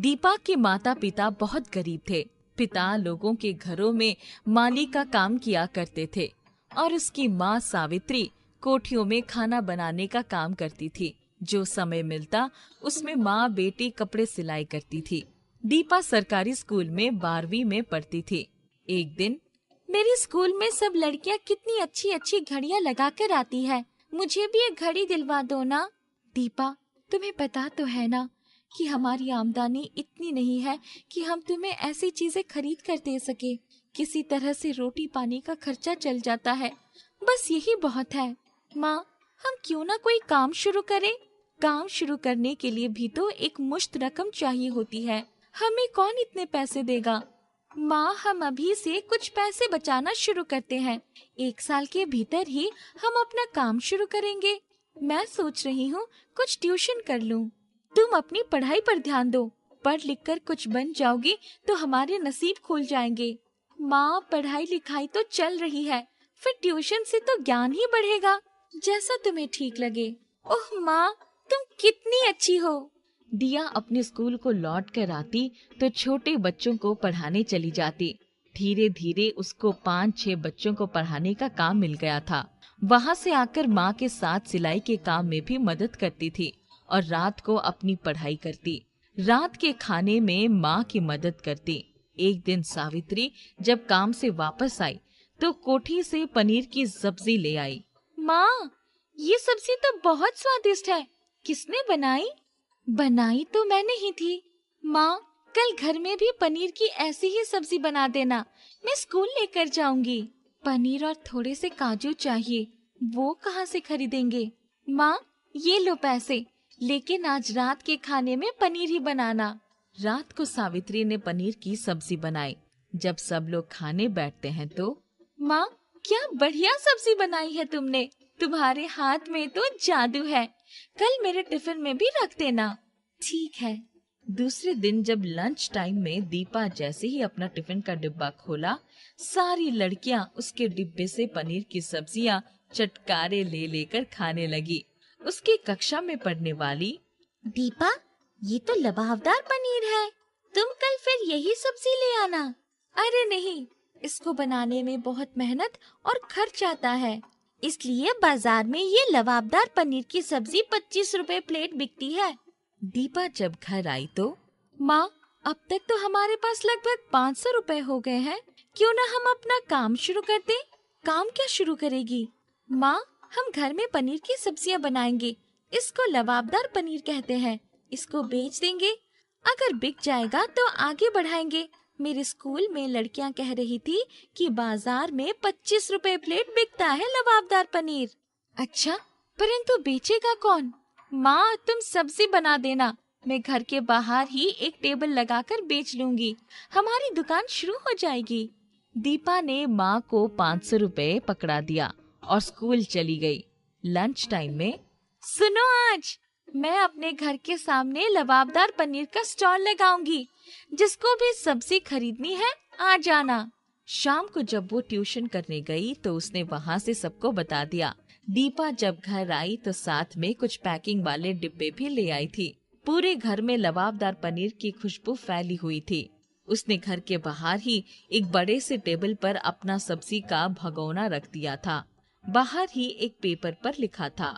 दीपा के माता पिता बहुत गरीब थे। पिता लोगों के घरों में माली का काम किया करते थे और उसकी माँ सावित्री कोठियों में खाना बनाने का काम करती थी। जो समय मिलता उसमें माँ बेटी कपड़े सिलाई करती थी। दीपा सरकारी स्कूल में 12वीं में पढ़ती थी। एक दिन, मेरी स्कूल में सब लड़कियाँ कितनी अच्छी अच्छी घड़ियाँ लगा कर आती है, मुझे भी एक घड़ी दिलवा दो ना। दीपा, तुम्हें पता तो है ना कि हमारी आमदनी इतनी नहीं है कि हम तुम्हें ऐसी चीजें खरीद कर दे सके। किसी तरह से रोटी पानी का खर्चा चल जाता है, बस यही बहुत है। माँ, हम क्यों ना कोई काम शुरू करें? काम शुरू करने के लिए भी तो एक मुश्त रकम चाहिए होती है, हमें कौन इतने पैसे देगा? माँ, हम अभी से कुछ पैसे बचाना शुरू करते हैं, 1 साल के भीतर ही हम अपना काम शुरू करेंगे। मैं सोच रही हूँ कुछ ट्यूशन कर लूँ। तुम अपनी पढ़ाई पर ध्यान दो, पढ़ लिख कर कुछ बन जाओगी तो हमारे नसीब खुल जाएंगे। माँ, पढ़ाई लिखाई तो चल रही है, फिर ट्यूशन से तो ज्ञान ही बढ़ेगा। जैसा तुम्हें ठीक लगे। ओह माँ, तुम कितनी अच्छी हो। दिया अपने स्कूल को लौट कर आती तो छोटे बच्चों को पढ़ाने चली जाती। धीरे धीरे उसको 5-6 बच्चों को पढ़ाने का काम मिल गया था। वहाँ से आकर माँ के साथ सिलाई के काम में भी मदद करती थी और रात को अपनी पढ़ाई करती। रात के खाने में माँ की मदद करती। एक दिन सावित्री जब काम से वापस आई तो कोठी से पनीर की सब्जी ले आई। माँ, ये सब्जी तो बहुत स्वादिष्ट है, किसने बनाई? बनाई तो मैंने ही थी। माँ, कल घर में भी पनीर की ऐसी ही सब्जी बना देना, मैं स्कूल लेकर जाऊंगी। पनीर और थोड़े से काजू चाहिए, वो कहाँ से खरीदेंगे? माँ, ये लो पैसे, लेकिन आज रात के खाने में पनीर ही बनाना। रात को सावित्री ने पनीर की सब्जी बनाई। जब सब लोग खाने बैठते हैं तो, माँ, क्या बढ़िया सब्जी बनाई है तुमने, तुम्हारे हाथ में तो जादू है, कल मेरे टिफिन में भी रख देना। ठीक है। दूसरे दिन जब लंच टाइम में दीपा जैसे ही अपना टिफिन का डिब्बा खोला, सारी लड़कियां उसके डिब्बे से पनीर की सब्जियां चटकारे ले लेकर खाने लगी। उसकी कक्षा में पढ़ने वाली, दीपा, ये तो लबाबदार पनीर है, तुम कल फिर यही सब्जी ले आना। अरे नहीं, इसको बनाने में बहुत मेहनत और खर्च आता है, इसलिए बाजार में ये लबाबदार पनीर की सब्जी 25 रुपए प्लेट बिकती है। दीपा जब घर आई तो, माँ, अब तक तो हमारे पास लगभग 500 रुपए हो गए हैं, क्यों ना हम अपना काम शुरू कर दें? काम क्या शुरू करेगी? माँ, हम घर में पनीर की सब्जियां बनाएंगे, इसको लबाबदार पनीर कहते हैं, इसको बेच देंगे, अगर बिक जाएगा तो आगे बढ़ाएंगे। मेरे स्कूल में लड़कियां कह रही थी कि बाजार में 25 रुपए प्लेट बिकता है लबाबदार पनीर। अच्छा, परंतु बेचेगा कौन? माँ, तुम सब्जी बना देना, मैं घर के बाहर ही एक टेबल लगाकर बेच लूंगी, हमारी दुकान शुरू हो जाएगी। दीपा ने माँ को 500 रुपए पकड़ा दिया और स्कूल चली गई। लंच टाइम में, सुनो, आज मैं अपने घर के सामने लबाबदार पनीर का स्टॉल लगाऊंगी, जिसको भी सब्जी खरीदनी है आ जाना। शाम को जब वो ट्यूशन करने गई तो उसने वहाँ से सबको बता दिया। दीपा जब घर आई तो साथ में कुछ पैकिंग वाले डिब्बे भी ले आई थी। पूरे घर में लबाबदार पनीर की खुशबू फैली हुई थी। उसने घर के बाहर ही एक बड़े से टेबल पर अपना सब्जी का भगोना रख दिया था। बाहर ही एक पेपर पर लिखा था,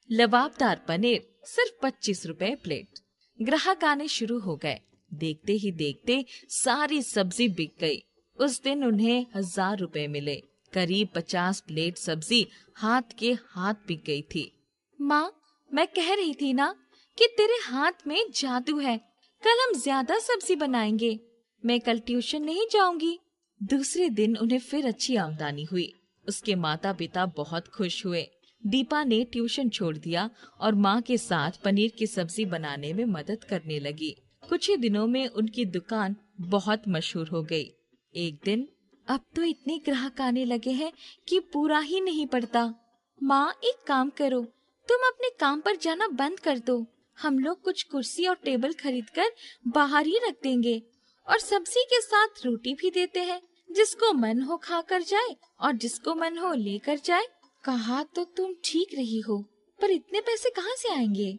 लबाबदार पनीर सिर्फ 25 रुपए प्लेट। ग्राहक आने शुरू हो गए। देखते ही देखते सारी सब्जी बिक गई। उस दिन उन्हें 1000 रुपए मिले। करीब 50 प्लेट सब्जी हाथ के हाथ बिक गई थी। माँ, मैं कह रही थी ना कि तेरे हाथ में जादू है, कल हम ज्यादा सब्जी बनाएंगे। मैं कल ट्यूशन नहीं जाऊंगी। दूसरे दिन उन्हें फिर अच्छी आमदनी हुई। उसके माता पिता बहुत खुश हुए। दीपा ने ट्यूशन छोड़ दिया और माँ के साथ पनीर की सब्जी बनाने में मदद करने लगी। कुछ ही दिनों में उनकी दुकान बहुत मशहूर हो गई। एक दिन, अब तो इतने ग्राहक आने लगे हैं कि पूरा ही नहीं पड़ता। माँ, एक काम करो, तुम अपने काम पर जाना बंद कर दो, हम लोग कुछ कुर्सी और टेबल खरीदकर बाहर ही रख देंगे और सब्जी के साथ रोटी भी देते हैं, जिसको मन हो खा कर जाए और जिसको मन हो लेकर जाए। कहा तो तुम ठीक रही हो, पर इतने पैसे कहाँ से आएंगे?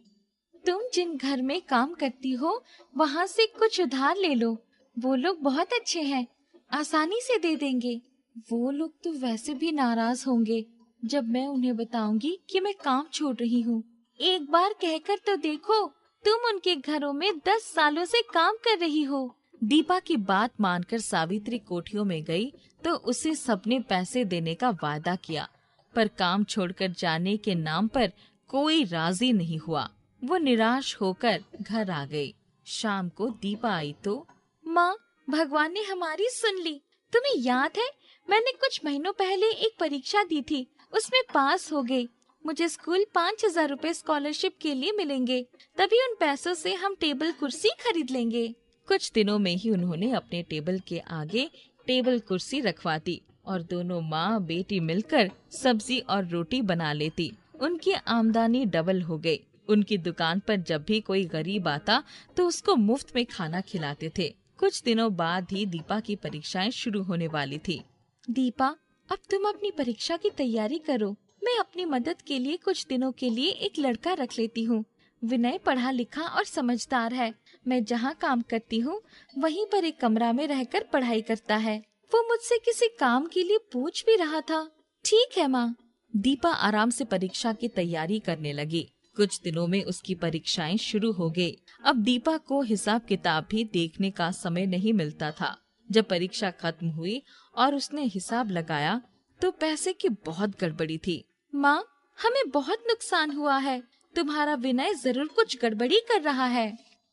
तुम जिन घर में काम करती हो वहाँ से कुछ उधार ले लो, वो लोग बहुत अच्छे हैं, आसानी से दे देंगे। वो लोग तो वैसे भी नाराज होंगे जब मैं उन्हें बताऊंगी कि मैं काम छोड़ रही हूँ। एक बार कहकर तो देखो, तुम उनके घरों में 10 सालों से काम कर रही हो। दीपा की बात मानकर सावित्री कोठियों में गई तो उसे सबने पैसे देने का वादा किया, पर काम छोड़कर जाने के नाम पर कोई राजी नहीं हुआ। वो निराश होकर घर आ गई। शाम को दीपा आई तो, माँ, भगवान ने हमारी सुन ली। तुम्हें याद है, मैंने कुछ महीनों पहले एक परीक्षा दी थी, उसमें पास हो गई। मुझे स्कूल 5,000 रुपए स्कॉलरशिप के लिए मिलेंगे, तभी उन पैसों से हम टेबल कुर्सी खरीद लेंगे। कुछ दिनों में ही उन्होंने अपने टेबल के आगे टेबल कुर्सी रखवा दी और दोनों माँ बेटी मिलकर सब्जी और रोटी बना लेती। उनकी आमदनी डबल हो गई। उनकी दुकान पर जब भी कोई गरीब आता तो उसको मुफ्त में खाना खिलाते थे। कुछ दिनों बाद ही दीपा की परीक्षाएं शुरू होने वाली थी। दीपा, अब तुम अपनी परीक्षा की तैयारी करो। मैं अपनी मदद के लिए कुछ दिनों के लिए एक लड़का रख लेती हूँ। विनय पढ़ा लिखा और समझदार है। मैं जहाँ काम करती हूँ वहीं पर एक कमरा में रहकर पढ़ाई करता है। वो मुझसे किसी काम के लिए पूछ भी रहा था। ठीक है माँ। दीपा आराम से परीक्षा की तैयारी करने लगी। कुछ दिनों में उसकी परीक्षाएं शुरू हो गई। अब दीपा को हिसाब किताब भी देखने का समय नहीं मिलता था। जब परीक्षा खत्म हुई और उसने हिसाब लगाया तो पैसे की बहुत गड़बड़ी थी। माँ, हमें बहुत नुकसान हुआ है। तुम्हारा विनय जरूर कुछ गड़बड़ी कर रहा है।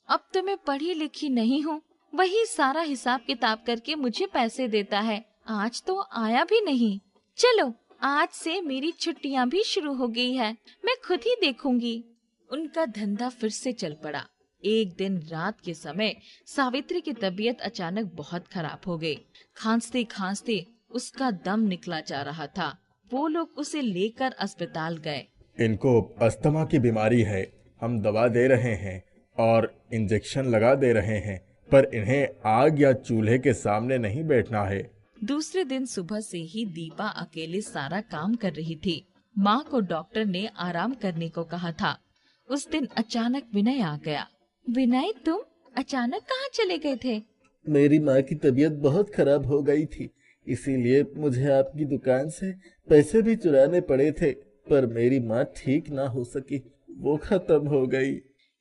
अब तो मैं पढ़ी लिखी नहीं हूँ, वही सारा हिसाब किताब करके मुझे पैसे देता है। आज तो आया भी नहीं। चलो, आज से मेरी छुट्टियाँ भी शुरू हो गई है, मैं खुद ही देखूंगी। उनका धंधा फिर से चल पड़ा। एक दिन रात के समय सावित्री की तबीयत अचानक बहुत खराब हो गई। खांसते खांसते उसका दम निकला जा रहा था। वो लोग उसे लेकर अस्पताल गए। इनको अस्थमा की बीमारी है। हम दवा दे रहे हैं और इंजेक्शन लगा दे रहे हैं, पर इन्हें आग या चूल्हे के सामने नहीं बैठना है। दूसरे दिन सुबह से ही दीपा अकेले सारा काम कर रही थी। माँ को डॉक्टर ने आराम करने को कहा था। उस दिन अचानक विनय आ गया। विनय, तुम अचानक कहाँ चले गए थे? मेरी माँ की तबीयत बहुत खराब हो गई थी, इसीलिए मुझे आपकी दुकान से पैसे भी चुराने पड़े थे, पर मेरी माँ ठीक ना हो सकी, वो खत्म हो गई।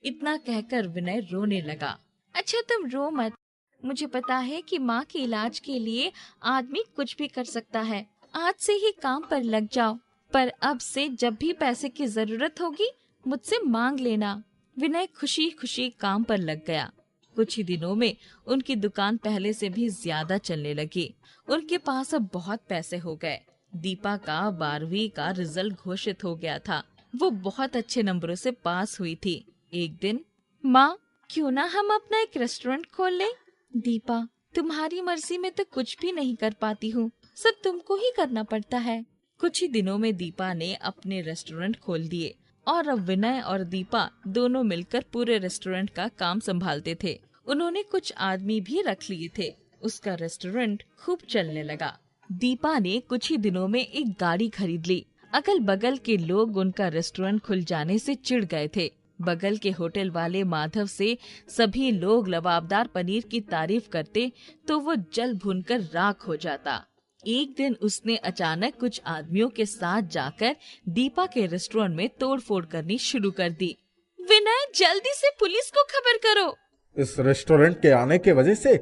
इतना कहकर विनय रोने लगा। अच्छा, तुम रो मत। मुझे पता है कि माँ के इलाज के लिए आदमी कुछ भी कर सकता है। आज से ही काम पर लग जाओ, पर अब से जब भी पैसे की जरूरत होगी मुझसे मांग लेना। विनय खुशी खुशी काम पर लग गया। कुछ ही दिनों में उनकी दुकान पहले से भी ज्यादा चलने लगी। उनके पास अब बहुत पैसे हो गए। दीपा का 12वीं का रिजल्ट घोषित हो गया था। वो बहुत अच्छे नंबरों से पास हुई थी। एक दिन, माँ, क्यों ना हम अपना एक रेस्टोरेंट खोल लें? दीपा, तुम्हारी मर्जी में तो कुछ भी नहीं कर पाती हूँ, सब तुमको ही करना पड़ता है। कुछ ही दिनों में दीपा ने अपने रेस्टोरेंट खोल दिए और अब विनय और दीपा दोनों मिलकर पूरे रेस्टोरेंट का काम संभालते थे। उन्होंने कुछ आदमी भी रख लिए थे। उसका रेस्टोरेंट खूब चलने लगा। दीपा ने कुछ ही दिनों में एक गाड़ी खरीद ली। अगल बगल के लोग उनका रेस्टोरेंट खुल जाने से चिढ़ गए थे। बगल के होटल वाले माधव से सभी लोग लबाबदार पनीर की तारीफ करते तो वो जल भुनकर राख हो जाता। एक दिन उसने अचानक कुछ आदमियों के साथ जाकर दीपा के रेस्टोरेंट में तोड़फोड़ करनी शुरू कर दी। विनय, जल्दी से पुलिस को खबर करो। इस रेस्टोरेंट के आने के वजह से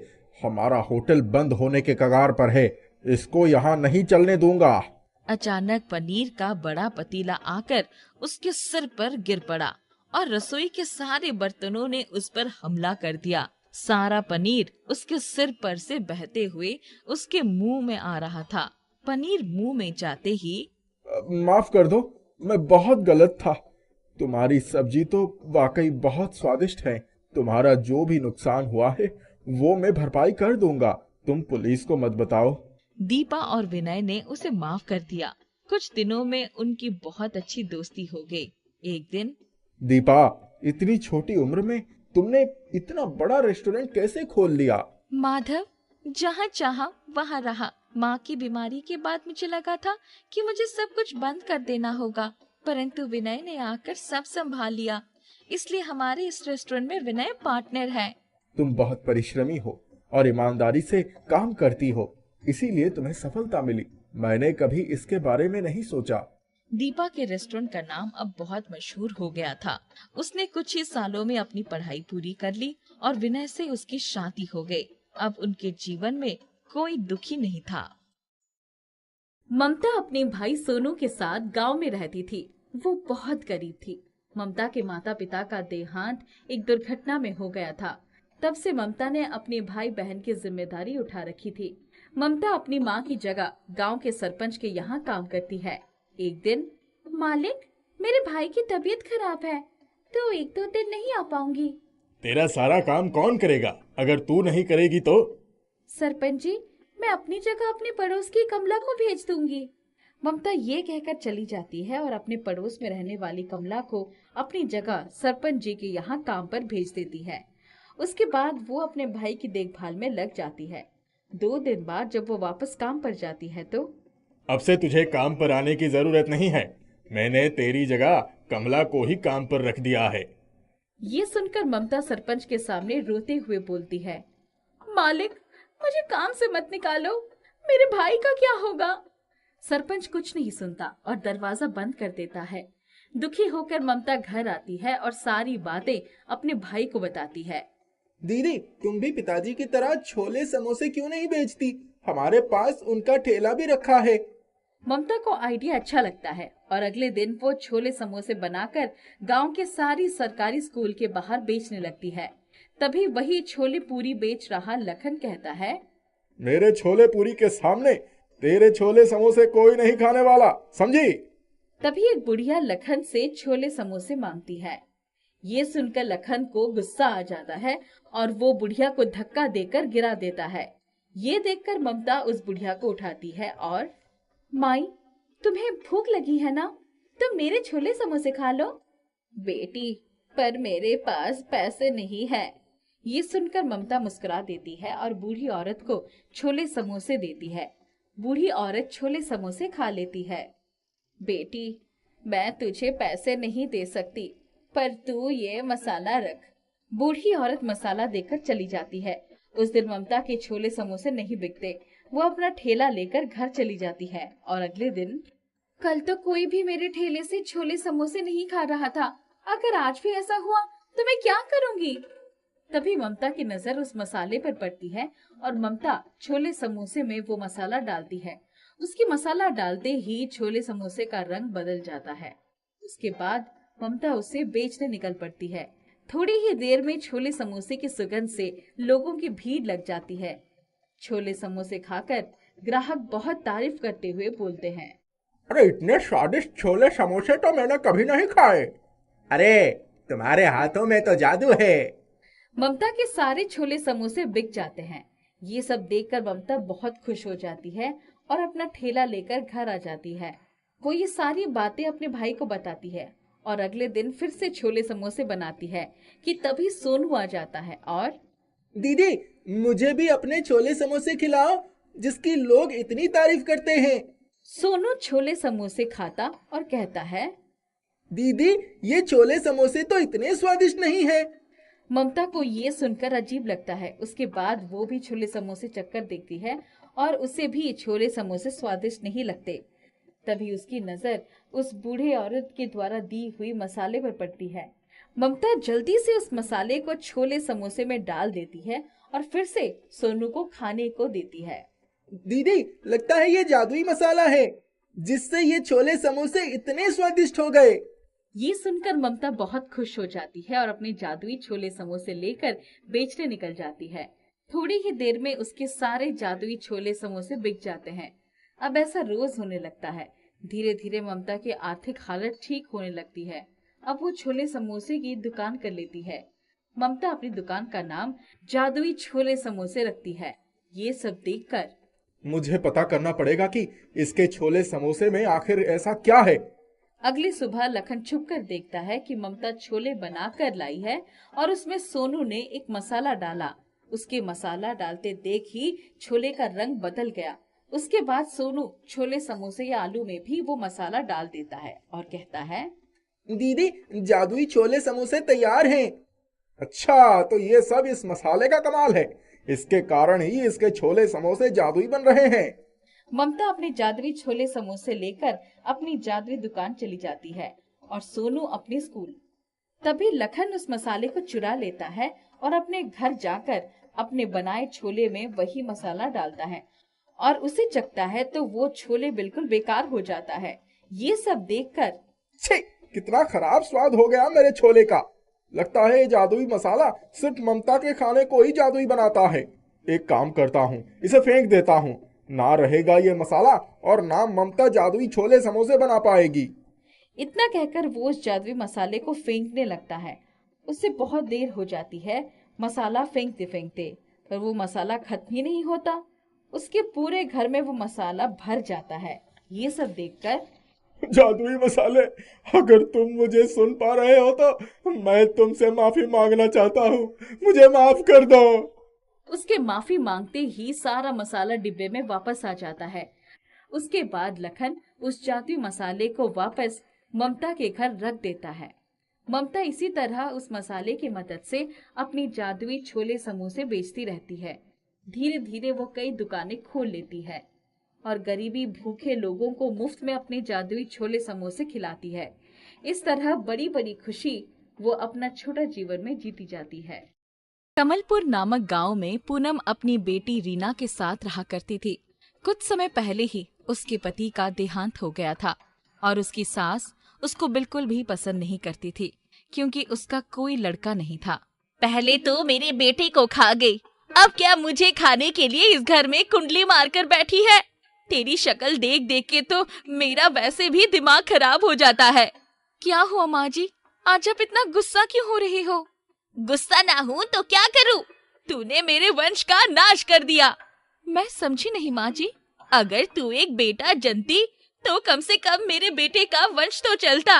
हमारा होटल बंद होने के कगार पर है, इसको यहाँ नहीं चलने दूंगा। अचानक पनीर का बड़ा पतीला आकर उसके सिर पर गिर पड़ा और रसोई के सारे बर्तनों ने उस पर हमला कर दिया। सारा पनीर उसके सिर पर से बहते हुए उसके मुंह में आ रहा था। पनीर मुंह में जाते ही, माफ कर दो, मैं बहुत गलत था। तुम्हारी सब्जी तो वाकई बहुत स्वादिष्ट है। तुम्हारा जो भी नुकसान हुआ है वो मैं भरपाई कर दूंगा। तुम पुलिस को मत बताओ। दीपा और विनय ने उसे माफ कर दिया। कुछ दिनों में उनकी बहुत अच्छी दोस्ती हो गई। एक दिन, दीपा, इतनी छोटी उम्र में तुमने इतना बड़ा रेस्टोरेंट कैसे खोल लिया? माधव, जहाँ चाहा वहाँ रहा। माँ की बीमारी के बाद मुझे लगा था कि मुझे सब कुछ बंद कर देना होगा, परंतु विनय ने आकर सब संभाल लिया। इसलिए हमारे इस रेस्टोरेंट में विनय पार्टनर है। तुम बहुत परिश्रमी हो और ईमानदारी से काम करती हो, इसीलिए तुम्हें सफलता मिली। मैंने कभी इसके बारे में नहीं सोचा। दीपा के रेस्टोरेंट का नाम अब बहुत मशहूर हो गया था। उसने कुछ ही सालों में अपनी पढ़ाई पूरी कर ली और विनय से उसकी शादी हो गई। अब उनके जीवन में कोई दुखी नहीं था। ममता अपने भाई सोनू के साथ गांव में रहती थी। वो बहुत गरीब थी। ममता के माता पिता का देहांत एक दुर्घटना में हो गया था। तब से ममता ने अपने भाई बहन की जिम्मेदारी उठा रखी थी। ममता अपनी माँ की जगह गांव के सरपंच के यहाँ काम करती है। एक दिन, मालिक, मेरे भाई की तबीयत खराब है, तो 1-2 दिन नहीं आ पाऊंगी। तेरा सारा काम कौन करेगा अगर तू नहीं करेगी तो? सरपंच जी, मैं अपनी जगह अपने पड़ोस की कमला को भेज दूंगी। ममता ये कहकर चली जाती है और अपने पड़ोस में रहने वाली कमला को अपनी जगह सरपंच जी के यहाँ काम पर भेज देती है। उसके बाद वो अपने भाई की देखभाल में लग जाती है। 2 दिन बाद जब वो वापस काम पर जाती है तो अब से तुझे काम पर आने की जरूरत नहीं है। मैंने तेरी जगह कमला को ही काम पर रख दिया है। ये सुनकर ममता सरपंच के सामने रोते हुए बोलती है, मालिक, मुझे काम से मत निकालो, मेरे भाई का क्या होगा? सरपंच कुछ नहीं सुनता और दरवाजा बंद कर देता है। दुखी होकर ममता घर आती है और सारी बातें अपने भाई को बताती है। दीदी, तुम भी पिताजी की तरह छोले समोसे क्यों नहीं बेचती? हमारे पास उनका ठेला भी रखा है। ममता को आइडिया अच्छा लगता है और अगले दिन वो छोले समोसे बनाकर गांव के सारी सरकारी स्कूल के बाहर बेचने लगती है। तभी वही छोले पूरी बेच रहा लखन कहता है, मेरे छोले पूरी के सामने तेरे छोले समोसे कोई नहीं खाने वाला, समझी? तभी एक बुढ़िया लखन से छोले समोसे मांगती है। ये सुनकर लखन को गुस्सा आ जाता है और वो बुढ़िया को धक्का देकर गिरा देता है। ये देखकर ममता उस बुढ़िया को उठाती है और, माई, तुम्हें भूख लगी है ना? तुम मेरे छोले समोसे खा लो। बेटी, पर मेरे पास पैसे नहीं है। ये सुनकर ममता मुस्कुरा देती है और बूढ़ी औरत को छोले समोसे देती है। बूढ़ी औरत छोले समोसे खा लेती है। बेटी, मैं तुझे पैसे नहीं दे सकती, पर तू ये मसाला रख। बूढ़ी औरत मसाला देकर चली जाती है। उस दिन ममता के छोले समोसे नहीं बिकते। वो अपना ठेला लेकर घर चली जाती है और अगले दिन, कल तो कोई भी मेरे ठेले से छोले समोसे नहीं खा रहा था। अगर आज भी ऐसा हुआ तो मैं क्या करूंगी? तभी ममता की नजर उस मसाले पर पड़ती है और ममता छोले समोसे में वो मसाला डालती है। उसकी मसाला डालते ही छोले समोसे का रंग बदल जाता है। उसके बाद ममता उसे बेचने निकल पड़ती है। थोड़ी ही देर में छोले समोसे की सुगंध से लोगों की भीड़ लग जाती है। छोले समोसे खाकर ग्राहक बहुत तारीफ करते हुए बोलते हैं, अरे, इतने स्वादिष्ट छोले समोसे तो मैंने कभी नहीं खाए। अरे, तुम्हारे हाथों में तो जादू है। ममता के सारे छोले समोसे बिक जाते हैं। ये सब देखकर ममता बहुत खुश हो जाती है और अपना ठेला लेकर घर आ जाती है। वो ये सारी बातें अपने भाई को बताती है और अगले दिन फिर से छोले समोसे बनाती है कि तभी सोनू आ जाता है और, दीदी, मुझे भी अपने छोले समोसे खिलाओ, जिसकी लोग इतनी तारीफ करते हैं। सोनू छोले समोसे खाता और कहता है, दीदी, ये छोले समोसे तो इतने स्वादिष्ट नहीं है। ममता को ये सुनकर अजीब लगता है। उसके बाद वो भी छोले समोसे चखकर देखती है और उसे भी छोले समोसे स्वादिष्ट नहीं लगते। तभी उसकी नजर उस बूढ़े औरत के द्वारा दी हुई मसाले पर पड़ती है। ममता जल्दी से उस मसाले को छोले समोसे में डाल देती है और फिर से सोनू को खाने को देती है। दीदी, लगता है ये जादुई मसाला है, जिससे ये छोले समोसे इतने स्वादिष्ट हो गए। ये सुनकर ममता बहुत खुश हो जाती है और अपने जादुई छोले समोसे लेकर बेचने निकल जाती है। थोड़ी ही देर में उसके सारे जादुई छोले समोसे बिक जाते हैं। अब ऐसा रोज होने लगता है। धीरे धीरे ममता की आर्थिक हालत ठीक होने लगती है। अब वो छोले समोसे की दुकान कर लेती है। ममता अपनी दुकान का नाम जादुई छोले समोसे रखती है। ये सब देखकर, मुझे पता करना पड़ेगा कि इसके छोले समोसे में आखिर ऐसा क्या है। अगली सुबह लखन छुप कर देखता है कि ममता छोले बना कर लाई है और उसमें सोनू ने एक मसाला डाला। उसके मसाला डालते देख ही छोले का रंग बदल गया। उसके बाद सोनू छोले समोसे या आलू में भी वो मसाला डाल देता है और कहता है, दीदी, जादुई छोले समोसे तैयार हैं। अच्छा, तो ये सब इस मसाले का कमाल है। इसके कारण ही इसके छोले समोसे जादुई बन रहे हैं। ममता अपने जादुई छोले समोसे लेकर अपनी जादुई दुकान चली जाती है और सोनू अपने स्कूल। तभी लखन उस मसाले को चुरा लेता है और अपने घर जाकर अपने बनाए छोले में वही मसाला डालता है और उसे चखता है तो वो छोले बिल्कुल बेकार हो जाता है। ये सब देखकर छे, कितना खराब स्वाद हो गया मेरे छोले का। लगता है ये जादुई मसाला सिर्फ ममता के खाने को ही जादुई बनाता है। एक काम करता हूँ, इसे फेंक देता हूँ। ना रहेगा ये मसाला और ना ममता जादुई छोले समोसे बना पाएगी। इतना कहकर वो उस जादुई मसाले को फेंकने लगता है। उससे बहुत देर हो जाती है मसाला फेंकते फेंकते, पर वो मसाला खत्म ही नहीं होता। उसके पूरे घर में वो मसाला भर जाता है। ये सब देखकर जादुई मसाले, अगर तुम मुझे सुन पा रहे हो तो मैं तुमसे माफी मांगना चाहता हूँ। मुझे माफ कर दो। उसके माफी मांगते ही सारा मसाला डिब्बे में वापस आ जाता है। उसके बाद लखन उस जादुई मसाले को वापस ममता के घर रख देता है। ममता इसी तरह उस मसाले की मदद से अपनी जादुई छोले समोसे बेचती रहती है। धीरे धीरे वो कई दुकानें खोल लेती है और गरीबी भूखे लोगों को मुफ्त में अपने जादुई छोले समोसे खिलाती है। इस तरह बड़ी बड़ी खुशी वो अपना छोटा जीवन में जीती जाती है। कमलपुर नामक गांव में पूनम अपनी बेटी रीना के साथ रहा करती थी। कुछ समय पहले ही उसके पति का देहांत हो गया था और उसकी सास उसको बिल्कुल भी पसंद नहीं करती थी, क्योंकि उसका कोई लड़का नहीं था। पहले तो मेरे बेटे को खा गई, अब क्या मुझे खाने के लिए इस घर में कुंडली मारकर बैठी है। तेरी शक्ल देख देख के तो मेरा वैसे भी दिमाग खराब हो जाता है। क्या हुआ माँ जी, आज आप इतना गुस्सा क्यों हो रही हो? गुस्सा ना हूँ तो क्या करूँ? तूने मेरे वंश का नाश कर दिया। मैं समझी नहीं माँ जी। अगर तू एक बेटा जनती तो कम से कम मेरे बेटे का वंश तो चलता।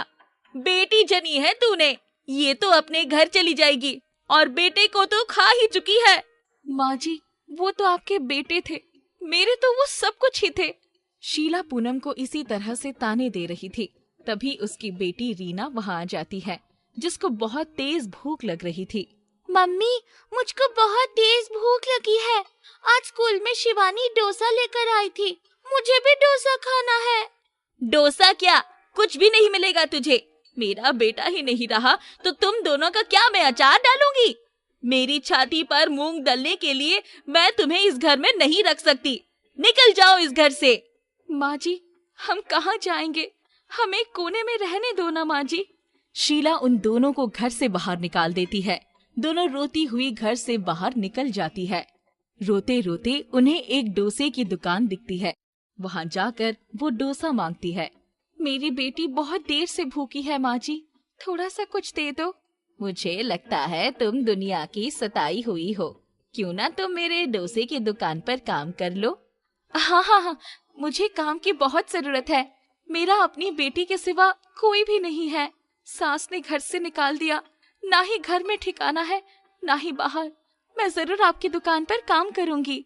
बेटी जनी है तूने, ये तो अपने घर चली जाएगी और बेटे को तो खा ही चुकी है। माँ जी, वो तो आपके बेटे थे, मेरे तो वो सब कुछ ही थे। शीला पूनम को इसी तरह से ताने दे रही थी। तभी उसकी बेटी रीना वहाँ आ जाती है, जिसको बहुत तेज भूख लग रही थी। मम्मी, मुझको बहुत तेज भूख लगी है। आज स्कूल में शिवानी डोसा लेकर आई थी, मुझे भी डोसा खाना है। डोसा क्या, कुछ भी नहीं मिलेगा तुझे। मेरा बेटा ही नहीं रहा तो तुम दोनों का क्या मैं अचार डालूंगी? मेरी छाती पर मूंग दलने के लिए मैं तुम्हें इस घर में नहीं रख सकती। निकल जाओ इस घर से। माँ जी, हम कहाँ जाएंगे? हमें कोने में रहने दो ना माँ जी। शीला उन दोनों को घर से बाहर निकाल देती है। दोनों रोती हुई घर से बाहर निकल जाती है। रोते रोते उन्हें एक डोसे की दुकान दिखती है। वहाँ जाकर वो डोसा मांगती है। मेरी बेटी बहुत देर से भूखी है माँ जी, थोड़ा सा कुछ दे दो। मुझे लगता है तुम दुनिया की सताई हुई हो। क्यों ना तुम मेरे डोसे की दुकान पर काम कर लो। हाँ हाँ हाँ, मुझे काम की बहुत जरूरत है। मेरा अपनी बेटी के सिवा कोई भी नहीं है। सास ने घर से निकाल दिया, ना ही घर में ठिकाना है ना ही बाहर। मैं जरूर आपकी दुकान पर काम करूंगी।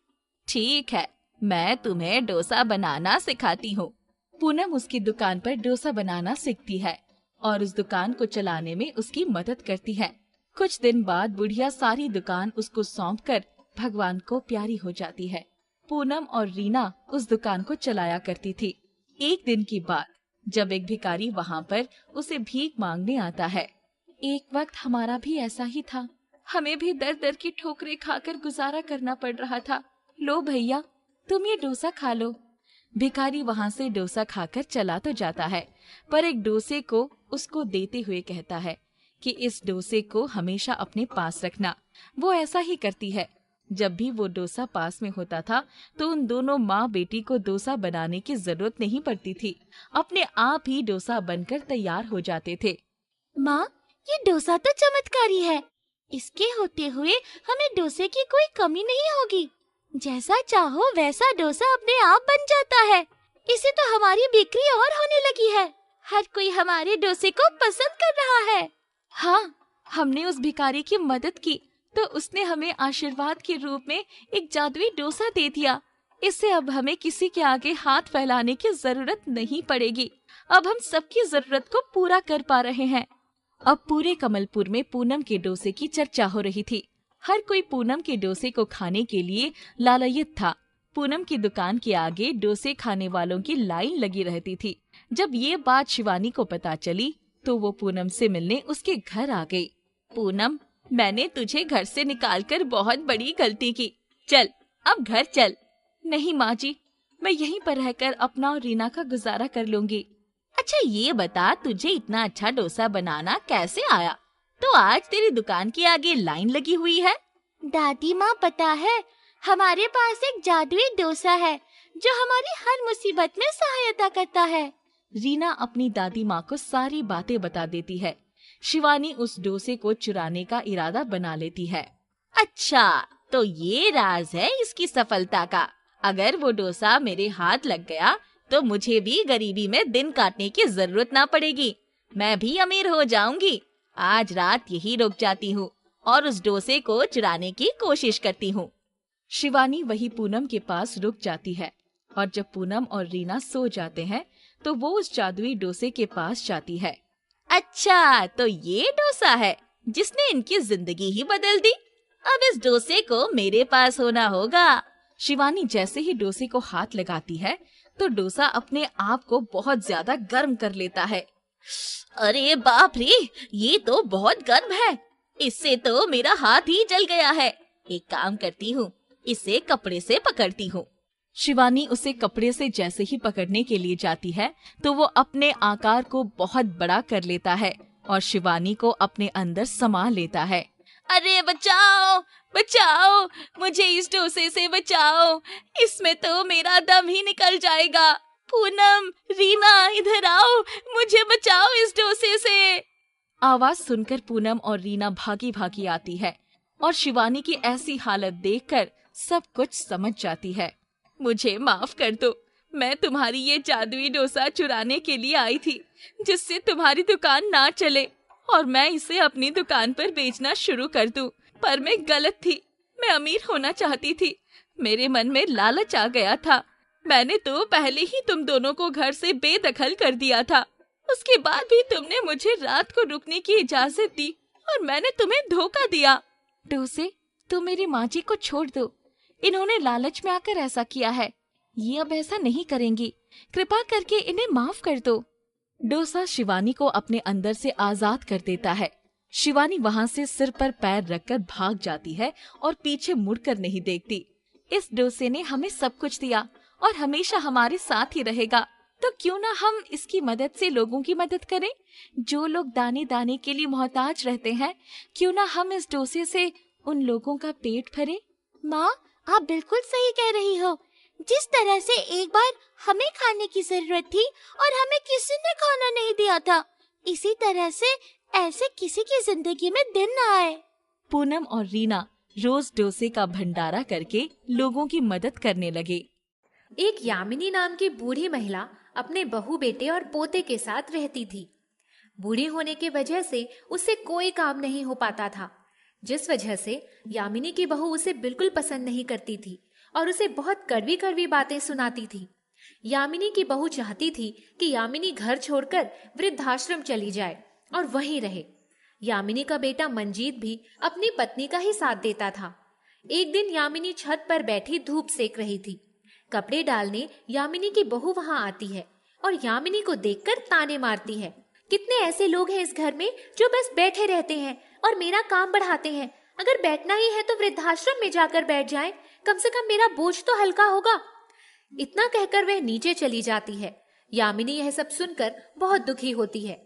ठीक है, मैं तुम्हें डोसा बनाना सिखाती हूँ। पूनम उसकी दुकान पर डोसा बनाना सीखती है और उस दुकान को चलाने में उसकी मदद करती है। कुछ दिन बाद बुढ़िया सारी दुकान उसको सौंपकर भगवान को प्यारी हो जाती है। पूनम और रीना उस दुकान को चलाया करती थी। एक दिन की बात, जब एक भिखारी वहाँ पर उसे भीख मांगने आता है। एक वक्त हमारा भी ऐसा ही था, हमें भी दर दर की ठोकरें खाकर गुजारा करना पड़ रहा था। लो भैया, तुम ये डोसा खा लो। भिखारी वहाँ से डोसा खाकर चला तो जाता है, पर एक डोसे को उसको देते हुए कहता है कि इस डोसे को हमेशा अपने पास रखना। वो ऐसा ही करती है। जब भी वो डोसा पास में होता था तो उन दोनों माँ बेटी को डोसा बनाने की जरूरत नहीं पड़ती थी, अपने आप ही डोसा बनकर तैयार हो जाते थे। माँ, ये डोसा तो चमत्कारी है। इसके होते हुए हमें डोसे की कोई कमी नहीं होगी। जैसा चाहो वैसा डोसा अपने आप बन जाता है। इसे तो हमारी बिक्री और होने लगी है। हर कोई हमारे डोसे को पसंद कर रहा है। हाँ, हमने उस भिखारी की मदद की तो उसने हमें आशीर्वाद के रूप में एक जादुई डोसा दे दिया। इससे अब हमें किसी के आगे हाथ फैलाने की जरूरत नहीं पड़ेगी। अब हम सबकी जरूरत को पूरा कर पा रहे हैं। अब पूरे कमलपुर में पूनम के डोसे की चर्चा हो रही थी। हर कोई पूनम के डोसे को खाने के लिए लालायित था। पूनम की दुकान के आगे डोसे खाने वालों की लाइन लगी रहती थी। जब ये बात शिवानी को पता चली तो वो पूनम से मिलने उसके घर आ गई। पूनम, मैंने तुझे घर से निकालकर बहुत बड़ी गलती की। चल, अब घर चल। नहीं माँ जी, मैं यहीं पर रहकर अपना और रीना का गुजारा कर लूंगी। अच्छा ये बता, तुझे इतना अच्छा डोसा बनाना कैसे आया? तो आज तेरी दुकान के आगे लाइन लगी हुई है। दादी माँ, पता है, हमारे पास एक जादुई डोसा है जो हमारी हर मुसीबत में सहायता करता है। रीना अपनी दादी माँ को सारी बातें बता देती है। शिवानी उस डोसे को चुराने का इरादा बना लेती है। अच्छा, तो ये राज है इसकी सफलता का। अगर वो डोसा मेरे हाथ लग गया तो मुझे भी गरीबी में दिन काटने की जरूरत ना पड़ेगी। मैं भी अमीर हो जाऊंगी। आज रात यही रुक जाती हूँ और उस डोसे को चुराने की कोशिश करती हूँ। शिवानी वही पूनम के पास रुक जाती है और जब पूनम और रीना सो जाते हैं तो वो उस जादुई डोसे के पास जाती है। अच्छा, तो ये डोसा है जिसने इनकी जिंदगी ही बदल दी। अब इस डोसे को मेरे पास होना होगा। शिवानी जैसे ही डोसे को हाथ लगाती है तो डोसा अपने आप को बहुत ज्यादा गर्म कर लेता है। अरे बाप रे, ये तो बहुत गर्म है। इससे तो मेरा हाथ ही जल गया है। एक काम करती हूँ, इसे कपड़े से पकड़ती हूँ। शिवानी उसे कपड़े से जैसे ही पकड़ने के लिए जाती है तो वो अपने आकार को बहुत बड़ा कर लेता है और शिवानी को अपने अंदर समा लेता है। अरे बचाओ बचाओ, मुझे इस डोसे से बचाओ, इसमें तो मेरा दम ही निकल जाएगा। पूनम, रीना, इधर आओ, मुझे बचाओ इस डोसे से। आवाज सुनकर पूनम और रीना भागी भागी आती है और शिवानी की ऐसी हालत देखकर सब कुछ समझ जाती है। मुझे माफ कर दो, मैं तुम्हारी ये जादुई डोसा चुराने के लिए आई थी जिससे तुम्हारी दुकान ना चले और मैं इसे अपनी दुकान पर बेचना शुरू कर दूं। पर मैं गलत थी, मैं अमीर होना चाहती थी। मेरे मन में लालच आ गया था। मैंने तो पहले ही तुम दोनों को घर से बेदखल कर दिया था। उसके बाद भी तुमने मुझे रात को रुकने की इजाजत दी और मैंने तुम्हें धोखा दिया। डोसे, तुम मेरी माँ जी को छोड़ दो। इन्होंने लालच में आकर ऐसा किया है। ये अब ऐसा नहीं करेंगी। कृपा करके इन्हें माफ कर दो। डोसा शिवानी को अपने अंदर से आजाद कर देता है। शिवानी वहाँ से सिर पर पैर रखकर भाग जाती है और पीछे मुड़कर नहीं देखती। इस डोसे ने हमें सब कुछ दिया और हमेशा हमारे साथ ही रहेगा, तो क्यों ना हम इसकी मदद से लोगों की मदद करें। जो लोग दाने दाने के लिए मोहताज रहते हैं, क्यों ना हम इस डोसे से उन लोगों का पेट भरें। माँ, आप बिल्कुल सही कह रही हो। जिस तरह से एक बार हमें खाने की जरूरत थी और हमें किसी ने खाना नहीं दिया था, इसी तरह से ऐसे किसी की जिंदगी में दिन न आए। पूनम और रीना रोज डोसे का भंडारा करके लोगों की मदद करने लगे। एक यामिनी नाम की बूढ़ी महिला अपने बहू, बेटे और पोते के साथ रहती थी। बूढ़ी होने की वजह से उससे कोई काम नहीं हो पाता था, जिस वजह से यामिनी की बहू उसे बिल्कुल पसंद नहीं करती थी और उसे बहुत कड़वी कड़वी बातें सुनाती थी। यामिनी की बहू चाहती थी कि यामिनी घर छोड़कर वृद्धाश्रम चली जाए और वहीं रहे। यामिनी का बेटा मंजीत भी अपनी पत्नी का ही साथ देता था। एक दिन यामिनी छत पर बैठी धूप सेक रही थी। कपड़े डालने यामिनी की बहू वहां आती है और यामिनी को देखकर ताने मारती है। कितने ऐसे लोग हैं इस घर में जो बस बैठे रहते हैं और मेरा काम बढ़ाते हैं। अगर बैठना ही है तो वृद्धाश्रम में जाकर बैठ जाएं, कम से कम मेरा बोझ तो हल्का होगा। इतना कहकर वह नीचे चली जाती है। यामिनी यह सब सुनकर बहुत दुखी होती है।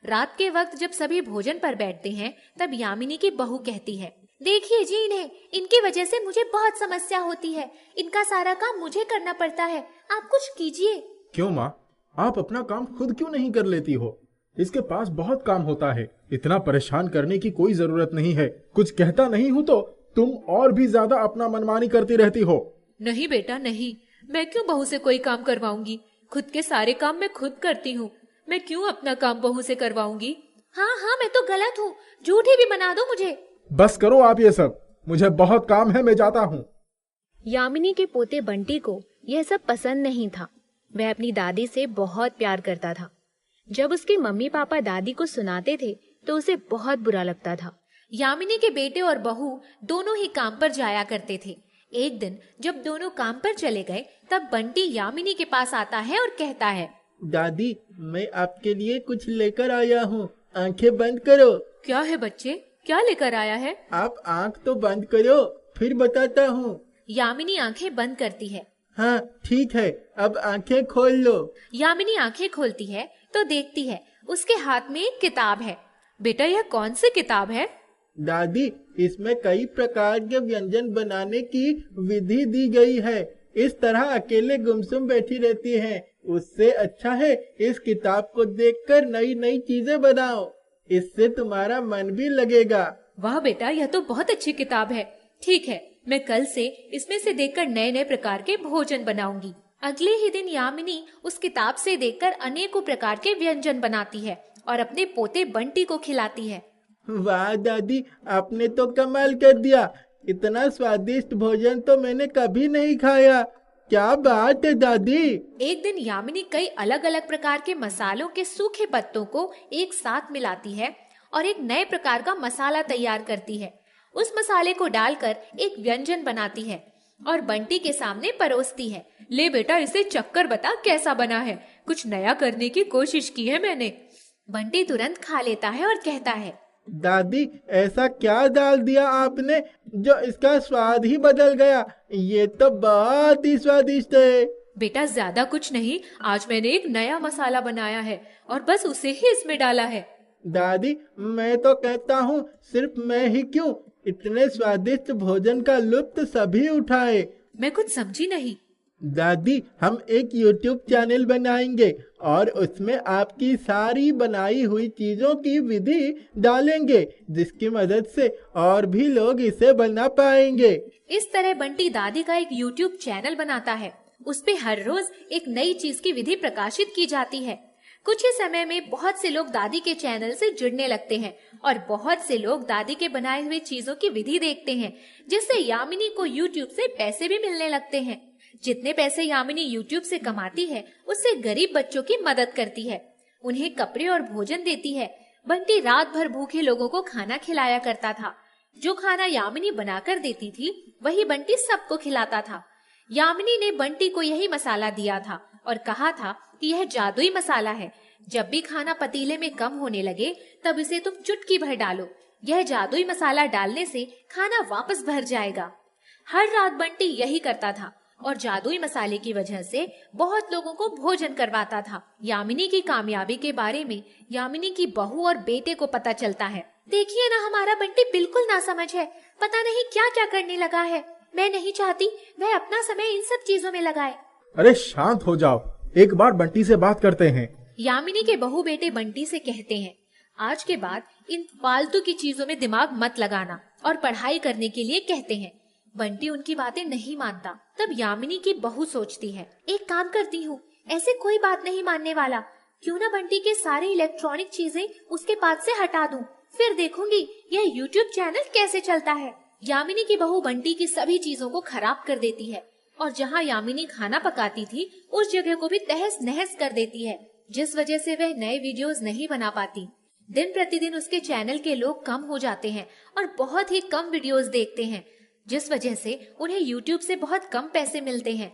रात के वक्त जब सभी भोजन पर बैठते हैं, तब यामिनी की बहू कहती है, देखिए जी, इनकी वजह से मुझे बहुत समस्या होती है। इनका सारा काम मुझे करना पड़ता है, आप कुछ कीजिए। क्यों माँ, आप अपना काम खुद क्यों नहीं कर लेती हो? इसके पास बहुत काम होता है, इतना परेशान करने की कोई जरूरत नहीं है। कुछ कहता नहीं हूँ तो तुम और भी ज्यादा अपना मनमानी करती रहती हो। नहीं बेटा नहीं, मैं क्यों बहू से कोई काम करवाऊंगी? खुद के सारे काम मैं खुद करती हूँ। मैं क्यों अपना काम बहू से करवाऊंगी? हाँ, मैं तो गलत हूँ, झूठी भी बना दो मुझे। बस करो आप ये सब, मुझे बहुत काम है, मैं जाता हूँ। यामिनी के पोते बंटी को यह सब पसंद नहीं था। वह अपनी दादी से बहुत प्यार करता था। जब उसके मम्मी पापा दादी को सुनाते थे तो उसे बहुत बुरा लगता था। यामिनी के बेटे और बहू दोनों ही काम पर जाया करते थे। एक दिन जब दोनों काम पर चले गए तब बंटी यामिनी के पास आता है और कहता है, दादी, मैं आपके लिए कुछ लेकर आया हूँ, आंखें बंद करो। क्या है बच्चे, क्या लेकर आया है? आप आंख तो बंद करो, फिर बताता हूँ। यामिनी आंखें बंद करती है। हाँ ठीक है, अब आंखें खोल लो। यामिनी आंखें खोलती है तो देखती है उसके हाथ में एक किताब है। बेटा, यह कौन सी किताब है? दादी, इसमें कई प्रकार के व्यंजन बनाने की विधि दी गई है। इस तरह अकेले गुमसुम बैठी रहती हैं, उससे अच्छा है इस किताब को देखकर नई नई चीजें बनाओ, इससे तुम्हारा मन भी लगेगा। वाह बेटा, यह तो बहुत अच्छी किताब है। ठीक है, मैं कल से इसमें से देखकर नए नए प्रकार के भोजन बनाऊंगी। अगले ही दिन यामिनी उस किताब से देखकर अनेकों प्रकार के व्यंजन बनाती है और अपने पोते बंटी को खिलाती है। वाह दादी, आपने तो कमाल कर दिया। इतना स्वादिष्ट भोजन तो मैंने कभी नहीं खाया। क्या बात है दादी। एक दिन यामिनी कई अलग अलग प्रकार के मसालों के सूखे पत्तों को एक साथ मिलाती है और एक नए प्रकार का मसाला तैयार करती है। उस मसाले को डालकर एक व्यंजन बनाती है और बंटी के सामने परोसती है। ले बेटा, इसे चक्कर बता कैसा बना है, कुछ नया करने की कोशिश की है मैंने। बंटी तुरंत खा लेता है और कहता है, दादी, ऐसा क्या डाल दिया आपने जो इसका स्वाद ही बदल गया? ये तो बहुत ही स्वादिष्ट है। बेटा, ज्यादा कुछ नहीं, आज मैंने एक नया मसाला बनाया है और बस उसे ही इसमें डाला है। दादी, मैं तो कहता हूँ सिर्फ मैं ही क्यों, इतने स्वादिष्ट भोजन का लुत्फ सभी उठाए। मैं कुछ समझी नहीं। दादी, हम एक YouTube चैनल बनाएंगे और उसमें आपकी सारी बनाई हुई चीजों की विधि डालेंगे, जिसकी मदद से और भी लोग इसे बना पाएंगे। इस तरह बंटी दादी का एक YouTube चैनल बनाता है। उस पे हर रोज एक नई चीज की विधि प्रकाशित की जाती है। कुछ ही समय में बहुत से लोग दादी के चैनल से जुड़ने लगते हैं और बहुत से लोग दादी के बनाए हुए चीजों की विधि देखते हैं, जिससे यामिनी को YouTube से पैसे भी मिलने लगते हैं। जितने पैसे यामिनी YouTube से कमाती है, उससे गरीब बच्चों की मदद करती है, उन्हें कपड़े और भोजन देती है। बंटी रात भर भूखे लोगों को खाना खिलाया करता था। जो खाना यामिनी बनाकर देती थी, वही बंटी सबको खिलाता था। यामिनी ने बंटी को यही मसाला दिया था और कहा था कि यह जादुई मसाला है। जब भी खाना पतीले में कम होने लगे, तब इसे तुम चुटकी भर डालो। यह जादुई मसाला डालने से खाना वापस भर जाएगा। हर रात बंटी यही करता था और जादुई मसाले की वजह से बहुत लोगों को भोजन करवाता था। यामिनी की कामयाबी के बारे में यामिनी की बहू और बेटे को पता चलता है। देखिए ना, हमारा बंटी बिल्कुल नासमझ है, पता नहीं क्या क्या करने लगा है। मैं नहीं चाहती वह अपना समय इन सब चीजों में लगाए। अरे शांत हो जाओ, एक बार बंटी से बात करते हैं। यामिनी के बहू बेटे बंटी से कहते हैं, आज के बाद इन फालतू की चीजों में दिमाग मत लगाना और पढ़ाई करने के लिए कहते हैं। बंटी उनकी बातें नहीं मानता। तब यामिनी की बहू सोचती है, एक काम करती हूँ, ऐसे कोई बात नहीं मानने वाला, क्यों ना बंटी के सारे इलेक्ट्रॉनिक चीजें उसके पास से हटा दूं, फिर देखूंगी यह YouTube चैनल कैसे चलता है। यामिनी की बहू बंटी की सभी चीजों को खराब कर देती है और जहाँ यामिनी खाना पकाती थी, उस जगह को भी तहस नहस कर देती है, जिस वजह से वह नए वीडियोस नहीं बना पाती। दिन प्रतिदिन उसके चैनल के लोग कम हो जाते हैं और बहुत ही कम वीडियोस देखते हैं, जिस वजह से उन्हें YouTube से बहुत कम पैसे मिलते हैं।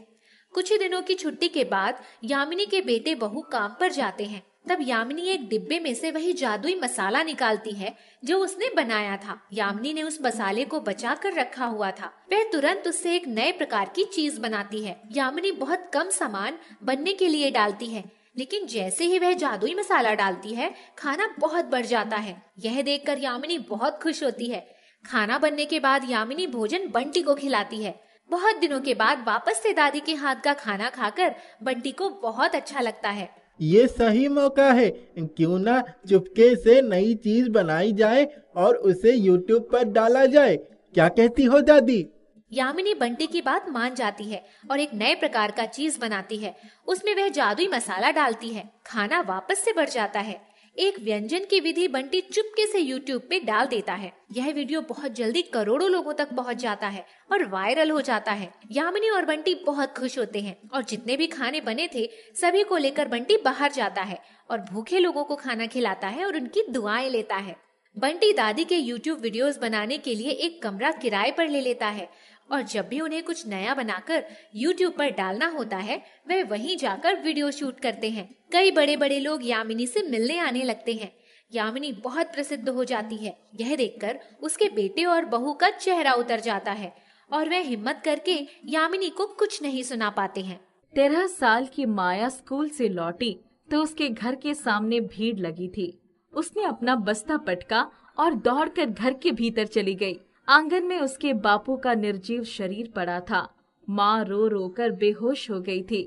कुछ ही दिनों की छुट्टी के बाद यामिनी के बेटे बहू काम पर जाते हैं। तब यामिनी एक डिब्बे में से वही जादुई मसाला निकालती है जो उसने बनाया था। यामिनी ने उस मसाले को बचा कर रखा हुआ था। वह तुरंत उससे एक नए प्रकार की चीज बनाती है। यामिनी बहुत कम सामान बनने के लिए डालती है, लेकिन जैसे ही वह जादुई मसाला डालती है, खाना बहुत बढ़ जाता है। यह देखकर यामिनी बहुत खुश होती है। खाना बनने के बाद यामिनी भोजन बंटी को खिलाती है। बहुत दिनों के बाद वापस से दादी के हाथ का खाना खाकर बंटी को बहुत अच्छा लगता है। ये सही मौका है, क्यों ना चुपके से नई चीज बनाई जाए और उसे YouTube पर डाला जाए। क्या कहती हो दादी? यामिनी बंटी की बात मान जाती है और एक नए प्रकार का चीज बनाती है। उसमें वह जादुई मसाला डालती है। खाना वापस से बढ़ जाता है। एक व्यंजन की विधि बंटी चुपके से YouTube पे डाल देता है। यह वीडियो बहुत जल्दी करोड़ों लोगों तक पहुंच जाता है और वायरल हो जाता है। यामिनी और बंटी बहुत खुश होते हैं और जितने भी खाने बने थे सभी को लेकर बंटी बाहर जाता है और भूखे लोगों को खाना खिलाता है और उनकी दुआएं लेता है। बंटी दादी के YouTube वीडियोस बनाने के लिए एक कमरा किराए पर ले लेता है और जब भी उन्हें कुछ नया बनाकर YouTube पर डालना होता है वह वहीं जाकर वीडियो शूट करते हैं। कई बड़े बड़े लोग यामिनी से मिलने आने लगते हैं। यामिनी बहुत प्रसिद्ध हो जाती है। यह देखकर उसके बेटे और बहू का चेहरा उतर जाता है और वह हिम्मत करके यामिनी को कुछ नहीं सुना पाते हैं। 13 साल की माया स्कूल से लौटी तो उसके घर के सामने भीड़ लगी थी। उसने अपना बस्ता पटका और दौड़कर घर के भीतर चली गई। आंगन में उसके बापू का निर्जीव शरीर पड़ा था। माँ रो रो कर बेहोश हो गई थी।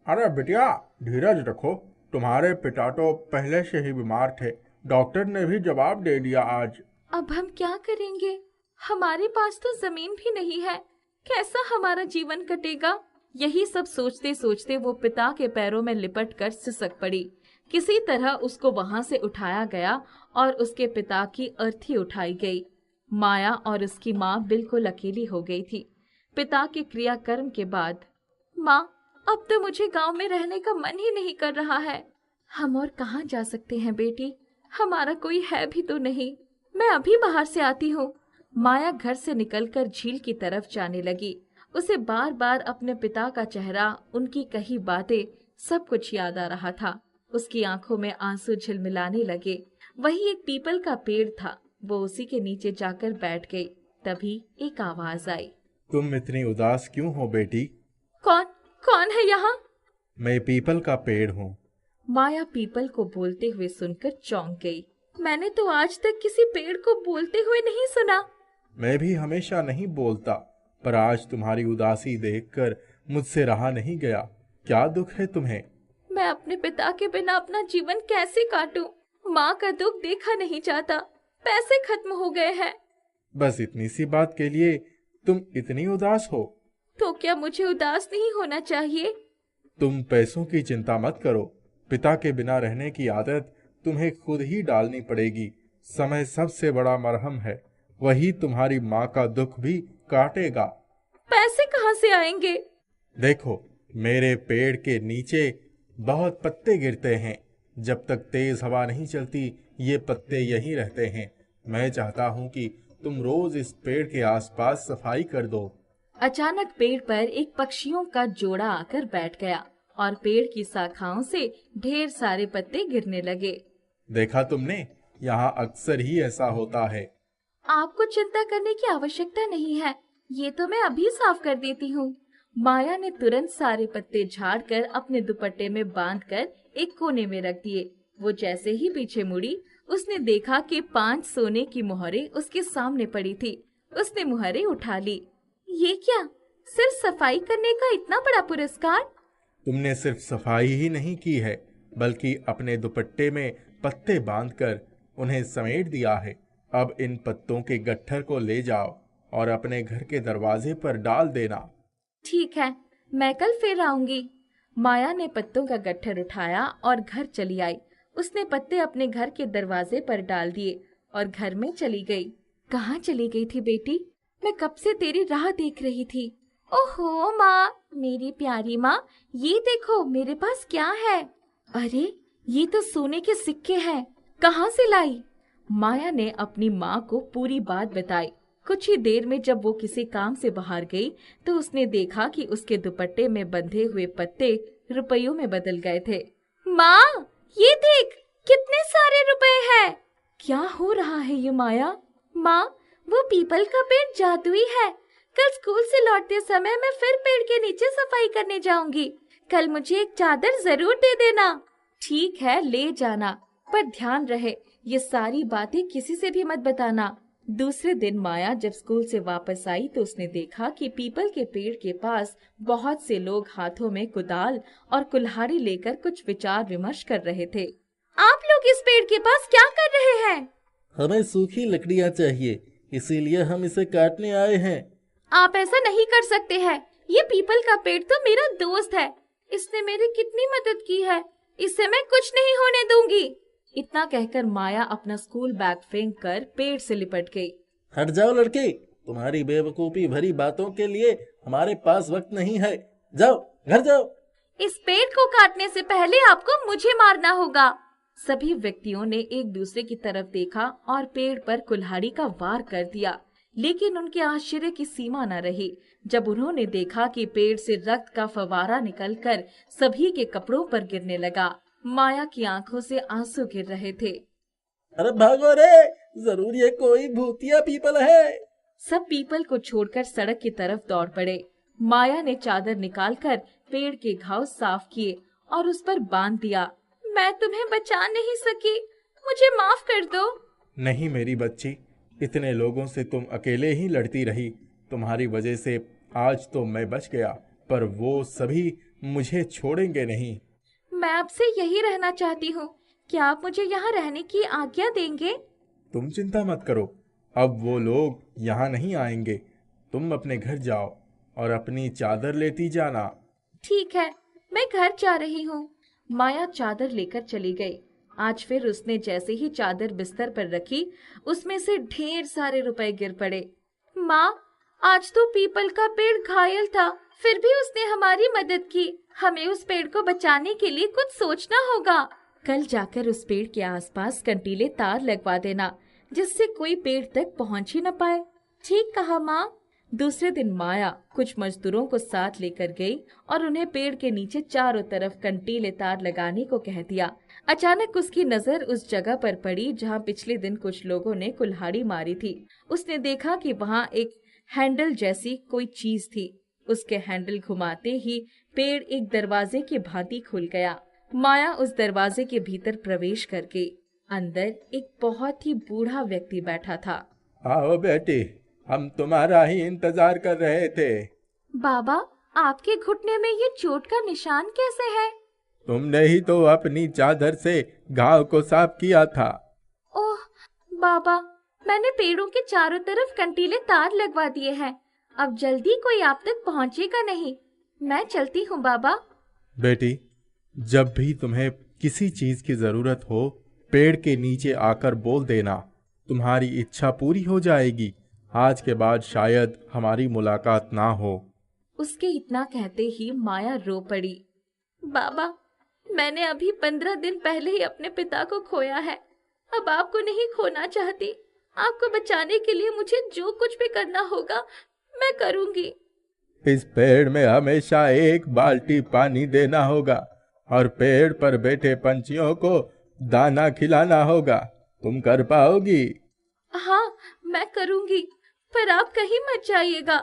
अरे बिटिया, धीरज रखो। तुम्हारे पिता तो पहले से ही बीमार थे। डॉक्टर ने भी जवाब दे दिया आज। अब हम क्या करेंगे? हमारे पास तो जमीन भी नहीं है। कैसा हमारा जीवन कटेगा? यही सब सोचते सोचते वो पिता के पैरों में लिपट कर सिसक पड़ी। किसी तरह उसको वहां से उठाया गया और उसके पिता की अर्थी उठाई गई। माया और उसकी माँ बिल्कुल अकेली हो गई थी। पिता के क्रियाकर्म के बाद, माँ, अब तो मुझे गांव में रहने का मन ही नहीं कर रहा है। हम और कहाँ जा सकते हैं बेटी? हमारा कोई है भी तो नहीं। मैं अभी बाहर से आती हूँ। माया घर से निकलकर झील की तरफ जाने लगी। उसे बार बार अपने पिता का चेहरा, उनकी कही बातें, सब कुछ याद आ रहा था। उसकी आंखों में आंसू झिलमिलाने लगे। वही एक पीपल का पेड़ था। वो उसी के नीचे जाकर बैठ गई। तभी एक आवाज आई। तुम इतनी उदास क्यों हो बेटी? कौन है यहाँ? मैं पीपल का पेड़ हूँ। माया पीपल को बोलते हुए सुनकर चौंक गई। मैंने तो आज तक किसी पेड़ को बोलते हुए नहीं सुना। मैं भी हमेशा नहीं बोलता, पर आज तुम्हारी उदासी देखकर मुझसे रहा नहीं गया। क्या दुख है तुम्हें? मैं अपने पिता के बिना अपना जीवन कैसे काटूं? माँ का दुख देखा नहीं जाता। पैसे खत्म हो गए हैं। बस इतनी सी बात के लिए तुम इतनी उदास हो? तो क्या मुझे उदास नहीं होना चाहिए? तुम पैसों की चिंता मत करो। पिता के बिना रहने की आदत तुम्हें खुद ही डालनी पड़ेगी। समय सबसे बड़ा मरहम है। वही तुम्हारी माँ का दुख भी काटेगा। पैसे कहाँ से आएंगे? देखो, मेरे पेड़ के नीचे बहुत पत्ते गिरते हैं। जब तक तेज हवा नहीं चलती ये पत्ते यहीं रहते हैं। मैं चाहता हूँ कि तुम रोज इस पेड़ के आसपास सफाई कर दो। अचानक पेड़ पर एक पक्षियों का जोड़ा आकर बैठ गया और पेड़ की शाखाओं से ढेर सारे पत्ते गिरने लगे। देखा तुमने, यहाँ अक्सर ही ऐसा होता है। आपको चिंता करने की आवश्यकता नहीं है। ये तो मैं अभी साफ कर देती हूँ। माया ने तुरंत सारे पत्ते झाड़कर अपने दुपट्टे में बांधकर एक कोने में रख दिए। वो जैसे ही पीछे मुड़ी, उसने देखा कि 5 सोने की मुहरें उसके सामने पड़ी थी। उसने मुहरें उठा ली। ये क्या? सिर्फ सफाई करने का इतना बड़ा पुरस्कार? तुमने सिर्फ सफाई ही नहीं की है, बल्कि अपने दुपट्टे में पत्ते बांधकर उन्हें समेट दिया है। अब इन पत्तों के गट्ठर को ले जाओ और अपने घर के दरवाजे पर डाल देना। ठीक है, मैं कल फिर आऊंगी। माया ने पत्तों का गट्ठर उठाया और घर चली आई। उसने पत्ते अपने घर के दरवाजे पर डाल दिए और घर में चली गई। कहाँ चली गई थी बेटी? मैं कब से तेरी राह देख रही थी। ओहो माँ, मेरी प्यारी माँ, ये देखो मेरे पास क्या है। अरे, ये तो सोने के सिक्के हैं। कहाँ से लाई? माया ने अपनी माँ को पूरी बात बताई। कुछ ही देर में जब वो किसी काम से बाहर गई तो उसने देखा कि उसके दुपट्टे में बंधे हुए पत्ते रुपयों में बदल गए थे। माँ, ये देख, कितने सारे रुपए हैं। क्या हो रहा है ये माया? माँ, वो पीपल का पेड़ जादुई है। कल स्कूल से लौटते समय मैं फिर पेड़ के नीचे सफाई करने जाऊंगी। कल मुझे एक चादर जरूर दे देना। ठीक है, ले जाना, पर ध्यान रहे ये सारी बातें किसी से भी मत बताना। दूसरे दिन माया जब स्कूल से वापस आई तो उसने देखा कि पीपल के पेड़ के पास बहुत से लोग हाथों में कुदाल और कुल्हाड़ी लेकर कुछ विचार विमर्श कर रहे थे। आप लोग इस पेड़ के पास क्या कर रहे हैं? हमें सूखी लकड़ियाँ चाहिए, इसीलिए हम इसे काटने आए हैं। आप ऐसा नहीं कर सकते हैं। ये पीपल का पेड़ तो मेरा दोस्त है। इसने मेरी कितनी मदद की है। इसे मैं कुछ नहीं होने दूंगी। इतना कहकर माया अपना स्कूल बैग फेंक कर पेड़ से लिपट गई। हट जाओ लड़के, तुम्हारी बेवकूफी भरी बातों के लिए हमारे पास वक्त नहीं है। जाओ घर जाओ। इस पेड़ को काटने से पहले आपको मुझे मारना होगा। सभी व्यक्तियों ने एक दूसरे की तरफ देखा और पेड़ पर कुल्हाड़ी का वार कर दिया, लेकिन उनके आश्चर्य की सीमा न रही जब उन्होंने देखा कि पेड़ से रक्त का फवारा निकलकर सभी के कपड़ों पर गिरने लगा। माया की आंखों से आंसू गिर रहे थे। अरे भागो रे, जरूर ये कोई भूतिया पीपल है। सब पीपल को छोड़कर सड़क की तरफ दौड़ पड़े। माया ने चादर निकालकर पेड़ के घाव साफ किए और उस पर बांध दिया। मैं तुम्हें बचा नहीं सकी, मुझे माफ कर दो। नहीं मेरी बच्ची, इतने लोगों से तुम अकेले ही लड़ती रही। तुम्हारी वजह से आज तो मैं बच गया, पर वो सभी मुझे छोड़ेंगे नहीं। मैं आपसे यही रहना चाहती हूँ, क्या आप मुझे यहाँ रहने की आज्ञा देंगे? तुम चिंता मत करो, अब वो लोग यहाँ नहीं आएंगे। तुम अपने घर जाओ और अपनी चादर लेती जाना। ठीक है, मैं घर जा रही हूँ। माया चादर लेकर चली गई। आज फिर उसने जैसे ही चादर बिस्तर पर रखी, उसमें से ढेर सारे रुपए गिर पड़े। माँ, आज तो पीपल का पेड़ घायल था, फिर भी उसने हमारी मदद की। हमें उस पेड़ को बचाने के लिए कुछ सोचना होगा। कल जाकर उस पेड़ के आसपास कंटीले तार लगवा देना, जिससे कोई पेड़ तक पहुँच ही न पाए। ठीक कहा माँ। दूसरे दिन माया कुछ मजदूरों को साथ लेकर गई और उन्हें पेड़ के नीचे चारों तरफ कंटीले तार लगाने को कह दिया। अचानक उसकी नजर उस जगह पर पड़ी जहाँ पिछले दिन कुछ लोगों ने कुल्हाड़ी मारी थी। उसने देखा कि वहाँ एक हैंडल जैसी कोई चीज थी। उसके हैंडल घुमाते ही पेड़ एक दरवाजे की भांति खुल गया। माया उस दरवाजे के भीतर प्रवेश करके अंदर एक बहुत ही बूढ़ा व्यक्ति बैठा था। आओ बेटी, हम तुम्हारा ही इंतजार कर रहे थे। बाबा, आपके घुटने में ये चोट का निशान कैसे है? तुमने ही तो अपनी चादर से घाव को साफ किया था। ओह बाबा, मैंने पेड़ों के चारों तरफ कंटीले तार लगवा दिए हैं। अब जल्दी कोई आप तक पहुंचेगा नहीं। मैं चलती हूँ बाबा। बेटी, जब भी तुम्हें किसी चीज की जरूरत हो, पेड़ के नीचे आकर बोल देना, तुम्हारी इच्छा पूरी हो जाएगी। आज के बाद शायद हमारी मुलाकात ना हो। उसके इतना कहते ही माया रो पड़ी। बाबा, मैंने अभी 15 दिन पहले ही अपने पिता को खोया है। अब आपको नहीं खोना चाहती। आपको बचाने के लिए मुझे जो कुछ भी करना होगा मैं करूंगी। इस पेड़ में हमेशा एक बाल्टी पानी देना होगा और पेड़ पर बैठे पंछियों को दाना खिलाना होगा। तुम कर पाओगी? हाँ, मैं करूंगी, पर आप कहीं मत जाइएगा।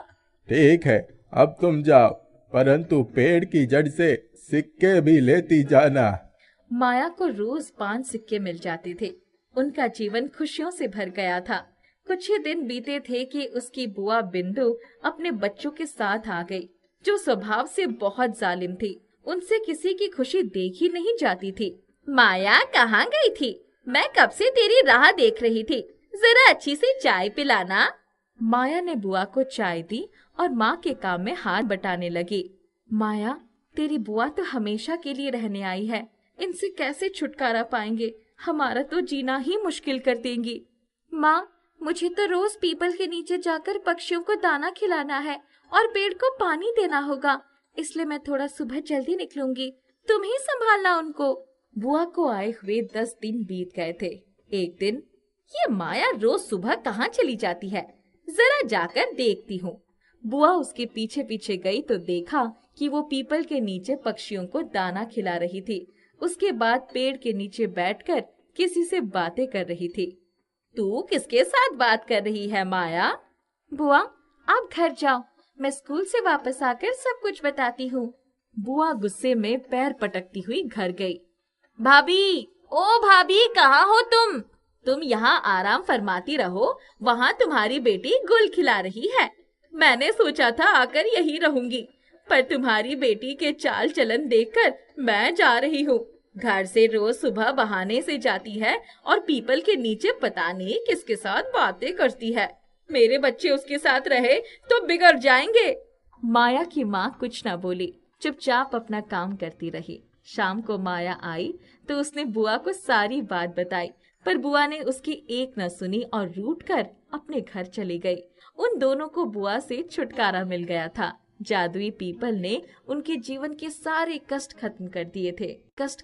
ठीक है, अब तुम जाओ, परंतु पेड़ की जड़ से सिक्के भी लेती जाना। माया को रोज 5 सिक्के मिल जाते थे। उनका जीवन खुशियों से भर गया था। कुछ ही दिन बीते थे कि उसकी बुआ बिंदु अपने बच्चों के साथ आ गई, जो स्वभाव से बहुत जालिम थी। उनसे किसी की खुशी देखी नहीं जाती थी। माया कहाँ गई थी? मैं कब से तेरी राह देख रही थी। जरा अच्छी से चाय पिलाना। माया ने बुआ को चाय दी और माँ के काम में हाथ बटाने लगी। माया, तेरी बुआ तो हमेशा के लिए रहने आई है। इनसे कैसे छुटकारा पाएंगे? हमारा तो जीना ही मुश्किल कर देंगी। माँ, मुझे तो रोज पीपल के नीचे जाकर पक्षियों को दाना खिलाना है और पेड़ को पानी देना होगा, इसलिए मैं थोड़ा सुबह जल्दी निकलूंगी। तुम ही संभालना उनको। बुआ को आए हुए 10 दिन बीत गए थे। एक दिन, ये माया रोज सुबह कहाँ चली जाती है? जरा जाकर देखती हूँ। बुआ उसके पीछे पीछे गई तो देखा कि वो पीपल के नीचे पक्षियों को दाना खिला रही थी। उसके बाद पेड़ के नीचे बैठकर किसी से बातें कर रही थी। तू किसके साथ बात कर रही है माया? बुआ, आप घर जाओ, मैं स्कूल से वापस आकर सब कुछ बताती हूँ। बुआ गुस्से में पैर पटकती हुई घर गई। भाभी, ओ भाभी, कहाँ हो तुम? तुम यहाँ आराम फरमाती रहो, वहाँ तुम्हारी बेटी गुल खिला रही है। मैंने सोचा था आकर यही रहूंगी, पर तुम्हारी बेटी के चाल चलन देखकर मैं जा रही हूँ। घर से रोज सुबह बहाने से जाती है और पीपल के नीचे पता नहीं किसके साथ बातें करती है। मेरे बच्चे उसके साथ रहे तो बिगड़ जाएंगे। माया की माँ कुछ न बोली, चुपचाप अपना काम करती रही। शाम को माया आई तो उसने बुआ को सारी बात बताई, पर बुआ ने उसकी एक न सुनी और रूठ कर अपने घर चली गई। उन दोनों को बुआ से छुटकारा मिल गया था। जादुई पीपल ने उनके जीवन के सारे कष्ट खत्म कर दिए थे। कष्ट